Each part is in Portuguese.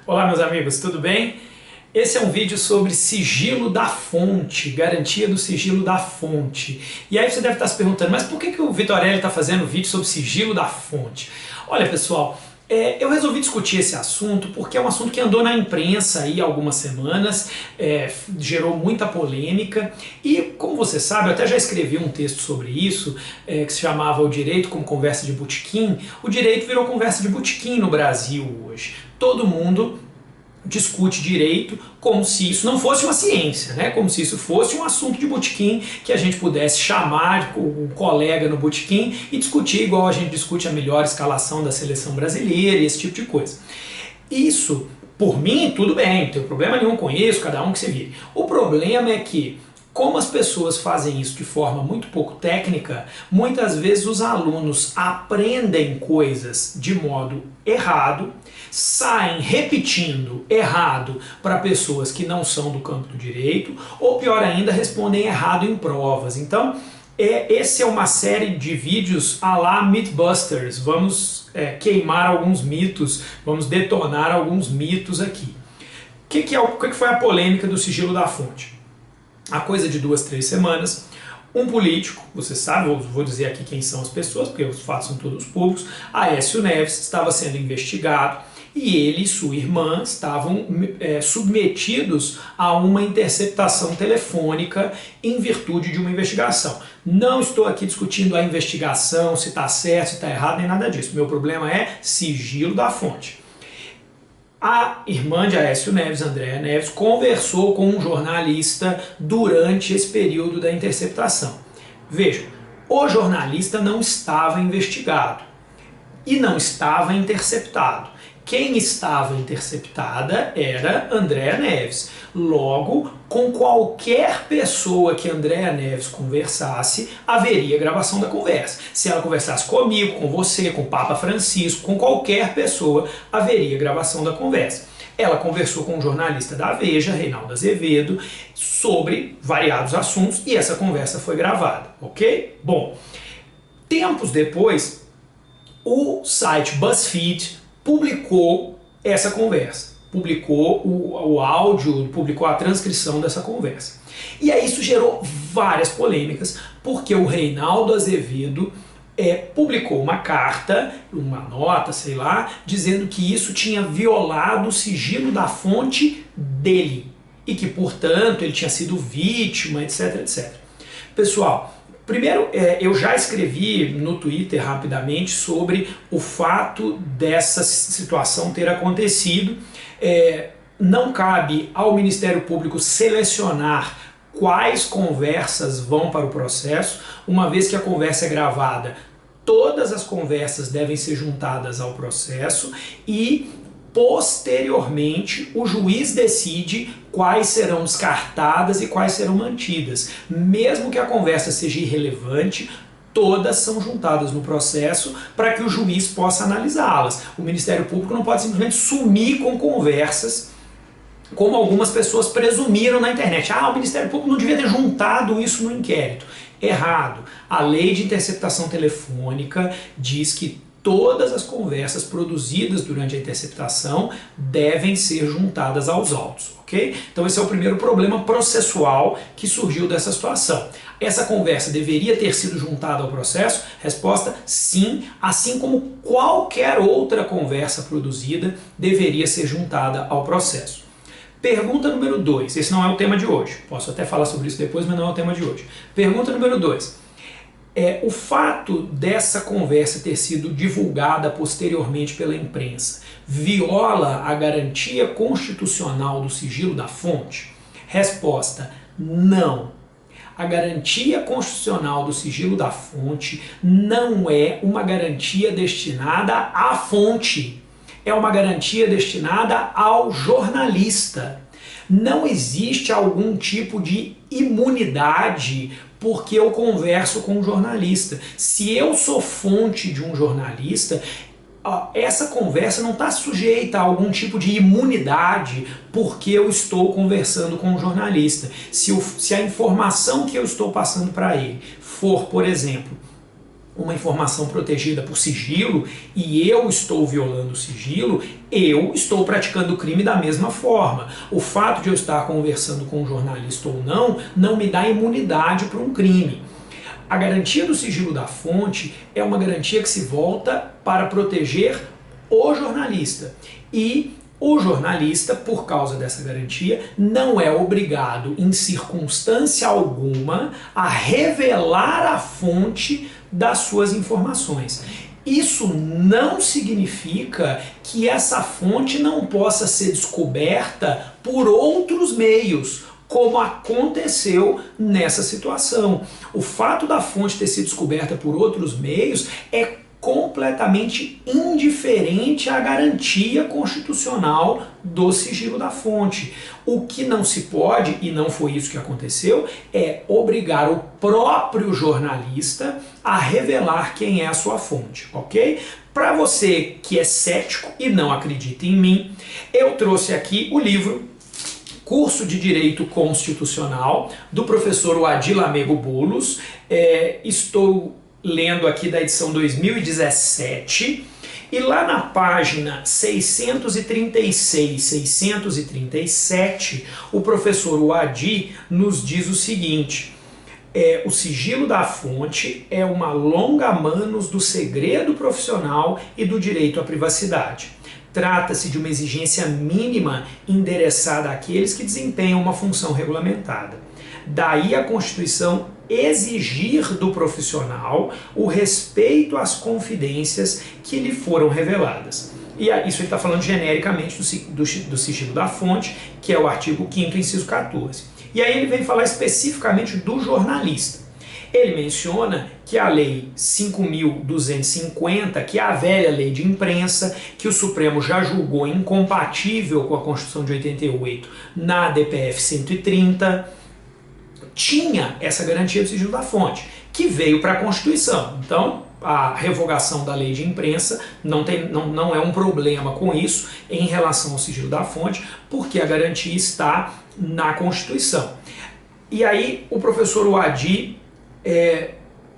Olá meus amigos, tudo bem? Esse é um vídeo sobre sigilo da fonte, garantia do sigilo da fonte. E aí você deve estar se perguntando, mas por que o Vitorelli está fazendo vídeo sobre sigilo da fonte? Olha pessoal, eu resolvi discutir esse assunto porque é um assunto que andou na imprensa aí há algumas semanas, gerou muita polêmica e, como você sabe, eu até já escrevi um texto sobre isso, que se chamava O Direito como Conversa de Botequim. O direito virou conversa de botequim no Brasil hoje. Todo mundo discute direito como se isso não fosse uma ciência, né? Como se isso fosse um assunto de botequim que a gente pudesse chamar um colega no botequim e discutir igual a gente discute a melhor escalação da seleção brasileira e esse tipo de coisa. Isso, por mim, tudo bem, não tem problema nenhum com isso, cada um que se vire. O problema é que, como as pessoas fazem isso de forma muito pouco técnica, muitas vezes os alunos aprendem coisas de modo errado, saem repetindo errado para pessoas que não são do campo do direito, ou pior ainda, respondem errado em provas. Então, esse é uma série de vídeos à la Mythbusters. Vamos queimar alguns mitos, vamos detonar alguns mitos aqui. O que foi a polêmica do sigilo da fonte? Há coisa de 2, 3 semanas, um político, você sabe, eu vou dizer aqui quem são as pessoas, porque os fatos são todos públicos, Aécio Neves estava sendo investigado e ele e sua irmã estavam submetidos a uma interceptação telefônica em virtude de uma investigação. Não estou aqui discutindo a investigação, se está certo, se está errado, nem nada disso. Meu problema é sigilo da fonte. A irmã de Aécio Neves, Andréa Neves, conversou com um jornalista durante esse período da interceptação. Veja, o jornalista não estava investigado e não estava interceptado. Quem estava interceptada era Andréa Neves. Logo, com qualquer pessoa que Andréa Neves conversasse, haveria gravação da conversa. Se ela conversasse comigo, com você, com o Papa Francisco, com qualquer pessoa, haveria gravação da conversa. Ela conversou com um jornalista da Veja, Reinaldo Azevedo, sobre variados assuntos e essa conversa foi gravada, ok? Bom, tempos depois, o site BuzzFeed publicou essa conversa, publicou o áudio, publicou a transcrição dessa conversa. E aí isso gerou várias polêmicas, porque o Reinaldo Azevedo publicou uma carta, uma nota, sei lá, dizendo que isso tinha violado o sigilo da fonte dele e que, portanto, ele tinha sido vítima, etc, etc. Pessoal, primeiro, eu já escrevi no Twitter rapidamente sobre o fato dessa situação ter acontecido. Não cabe ao Ministério Público selecionar quais conversas vão para o processo, uma vez que a conversa é gravada. Todas as conversas devem ser juntadas ao processo e, posteriormente, o juiz decide quais serão descartadas e quais serão mantidas. Mesmo que a conversa seja irrelevante, todas são juntadas no processo para que o juiz possa analisá-las. O Ministério Público não pode simplesmente sumir com conversas, como algumas pessoas presumiram na internet. O Ministério Público não devia ter juntado isso no inquérito. Errado. A lei de interceptação telefônica diz que todas as conversas produzidas durante a interceptação devem ser juntadas aos autos, ok? Então esse é o primeiro problema processual que surgiu dessa situação. Essa conversa deveria ter sido juntada ao processo? Resposta, sim, assim como qualquer outra conversa produzida deveria ser juntada ao processo. Pergunta número 2, esse não é o tema de hoje, posso até falar sobre isso depois, mas não é o tema de hoje. Pergunta número 2. O fato dessa conversa ter sido divulgada posteriormente pela imprensa viola a garantia constitucional do sigilo da fonte? Resposta, não. A garantia constitucional do sigilo da fonte não é uma garantia destinada à fonte. É uma garantia destinada ao jornalista. Não existe algum tipo de imunidade porque eu converso com um jornalista. Se eu sou fonte de um jornalista, essa conversa não está sujeita a algum tipo de imunidade porque eu estou conversando com um jornalista. Se a informação que eu estou passando para ele for, por exemplo, uma informação protegida por sigilo e eu estou violando o sigilo, eu estou praticando o crime da mesma forma. O fato de eu estar conversando com um jornalista ou não me dá imunidade para um crime. A garantia do sigilo da fonte é uma garantia que se volta para proteger o jornalista. E o jornalista, por causa dessa garantia, não é obrigado, em circunstância alguma, a revelar a fonte das suas informações. Isso não significa que essa fonte não possa ser descoberta por outros meios, como aconteceu nessa situação. O fato da fonte ter sido descoberta por outros meios é completamente indiferente à garantia constitucional do sigilo da fonte. O que não se pode, e não foi isso que aconteceu, é obrigar o próprio jornalista a revelar quem é a sua fonte, ok? Para você que é cético e não acredita em mim, eu trouxe aqui o livro Curso de Direito Constitucional, do professor Wadi Lamego Boulos. Estou lendo aqui da edição 2017, e lá na página 636, 637, o professor Wadi nos diz o seguinte: o sigilo da fonte é uma longa manus do segredo profissional e do direito à privacidade. Trata-se de uma exigência mínima endereçada àqueles que desempenham uma função regulamentada. Daí a Constituição exigir do profissional o respeito às confidências que lhe foram reveladas. E isso ele está falando genericamente do sigilo da fonte, que é o artigo 5º, inciso 14. E aí ele vem falar especificamente do jornalista. Ele menciona que a Lei 5.250, que é a velha lei de imprensa, que o Supremo já julgou incompatível com a Constituição de 88 na DPF 130, tinha essa garantia do sigilo da fonte, que veio para a Constituição. Então, a revogação da lei de imprensa não é um problema com isso em relação ao sigilo da fonte, porque a garantia está na Constituição. E aí o professor Wadi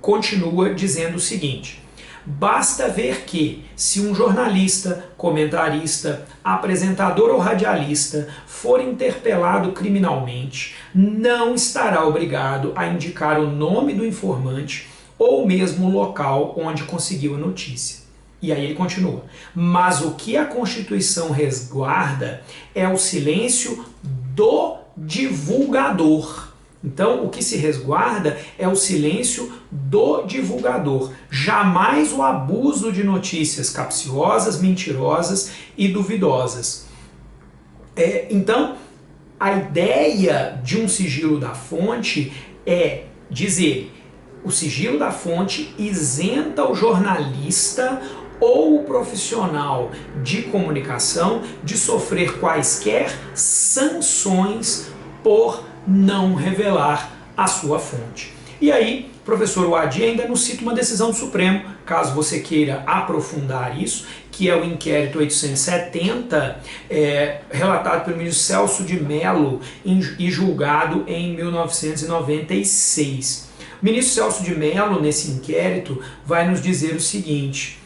continua dizendo o seguinte: basta ver que, se um jornalista, comentarista, apresentador ou radialista for interpelado criminalmente, não estará obrigado a indicar o nome do informante ou mesmo o local onde conseguiu a notícia. E aí ele continua: mas o que a Constituição resguarda é o silêncio do divulgador. Então, o que se resguarda é o silêncio do divulgador, jamais o abuso de notícias capciosas, mentirosas e duvidosas. Então, a ideia de um sigilo da fonte é, diz ele, o sigilo da fonte isenta o jornalista ou o profissional de comunicação de sofrer quaisquer sanções por não revelar a sua fonte. E aí, o professor Wadi ainda nos cita uma decisão do Supremo, caso você queira aprofundar isso, que é o inquérito 870, relatado pelo ministro Celso de Mello e julgado em 1996. O ministro Celso de Mello, nesse inquérito, vai nos dizer o seguinte: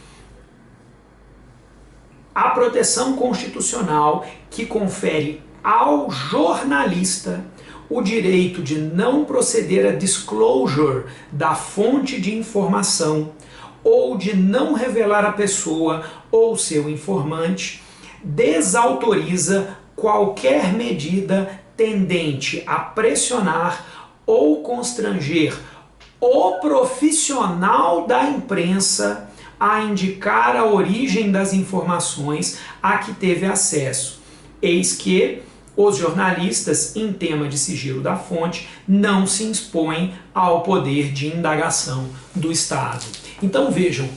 a proteção constitucional que confere ao jornalista o direito de não proceder a disclosure da fonte de informação ou de não revelar a pessoa ou seu informante desautoriza qualquer medida tendente a pressionar ou constranger o profissional da imprensa a indicar a origem das informações a que teve acesso. Eis que os jornalistas, em tema de sigilo da fonte, não se expõem ao poder de indagação do Estado. Então vejam,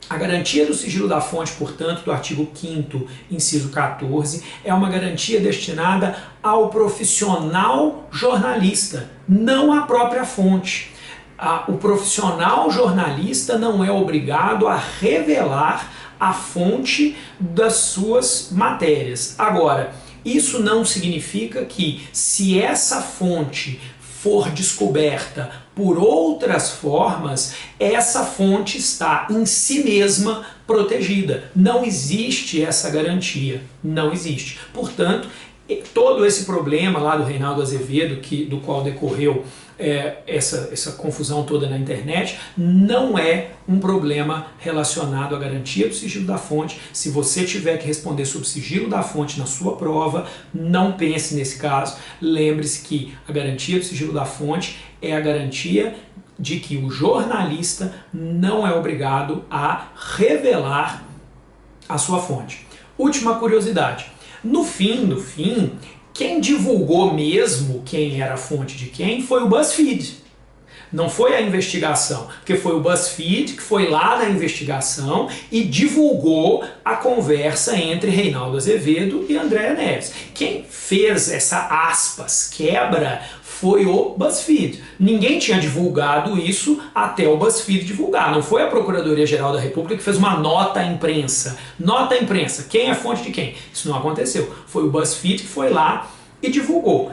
a garantia do sigilo da fonte, portanto, do artigo 5º, inciso 14, é uma garantia destinada ao profissional jornalista, não à própria fonte. O profissional jornalista não é obrigado a revelar a fonte das suas matérias. Agora, isso não significa que, se essa fonte for descoberta por outras formas, essa fonte está em si mesma protegida. Não existe essa garantia, não existe. Portanto, todo esse problema lá do Reinaldo Azevedo, do qual decorreu essa confusão toda na internet, não é um problema relacionado à garantia do sigilo da fonte. Se você tiver que responder sobre o sigilo da fonte na sua prova, não pense nesse caso. Lembre-se que a garantia do sigilo da fonte é a garantia de que o jornalista não é obrigado a revelar a sua fonte. Última curiosidade. No fim, quem divulgou mesmo quem era a fonte de quem foi o BuzzFeed. Não foi a investigação, porque foi o BuzzFeed que foi lá na investigação e divulgou a conversa entre Reinaldo Azevedo e Andréa Neves. Quem fez essa aspas quebra foi o BuzzFeed. Ninguém tinha divulgado isso até o BuzzFeed divulgar. Não foi a Procuradoria-Geral da República que fez uma nota à imprensa. Nota à imprensa, quem é fonte de quem? Isso não aconteceu. Foi o BuzzFeed que foi lá e divulgou.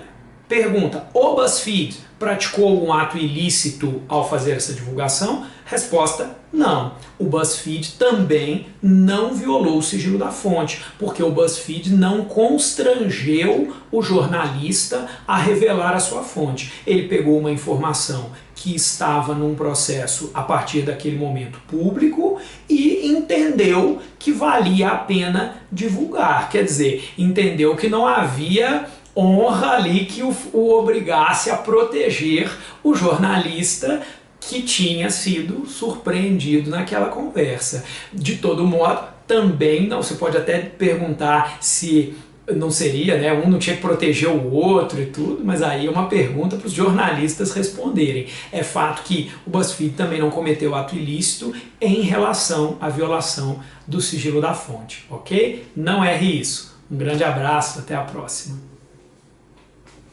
Pergunta, o BuzzFeed praticou algum ato ilícito ao fazer essa divulgação? Resposta, não. O BuzzFeed também não violou o sigilo da fonte, porque o BuzzFeed não constrangeu o jornalista a revelar a sua fonte. Ele pegou uma informação que estava num processo a partir daquele momento público e entendeu que valia a pena divulgar. Quer dizer, entendeu que não havia honra ali que o obrigasse a proteger o jornalista que tinha sido surpreendido naquela conversa. De todo modo, também não, você pode até perguntar se não seria, né? Um não tinha que proteger o outro e tudo, mas aí é uma pergunta para os jornalistas responderem. É fato que o BuzzFeed também não cometeu ato ilícito em relação à violação do sigilo da fonte, ok? Não erre isso. Um grande abraço, até a próxima.